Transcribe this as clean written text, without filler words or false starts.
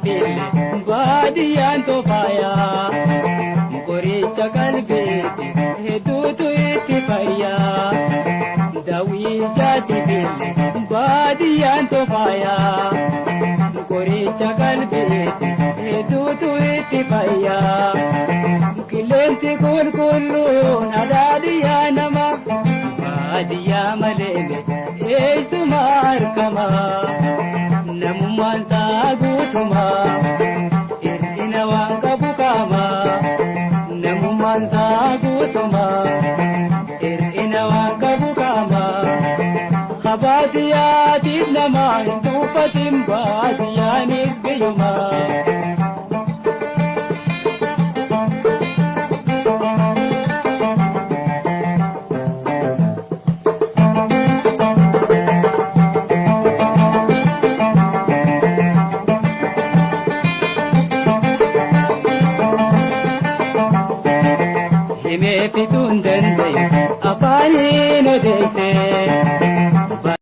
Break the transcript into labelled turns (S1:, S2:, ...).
S1: tille baadiyaan tofaayaa qoricha qalbeeti hedduutu itti fayyaa daawwii jaati tille baadiyaan tofaayaa qoricha qalbeeti hedduutu itti fayyaa qilleensi qulqulluun adaadiyyaa nama baadiyyaa maleeme eessuma argama namummaan isaa guutuma hir'ina waan qabu qaama namummaan isaa guutuma hir'ina waan qabu qaama baadiyyaatiif nama hin tuuffatin baadiyyaanis biyyuma. Himee fituun danda'e afaaniin odeessee.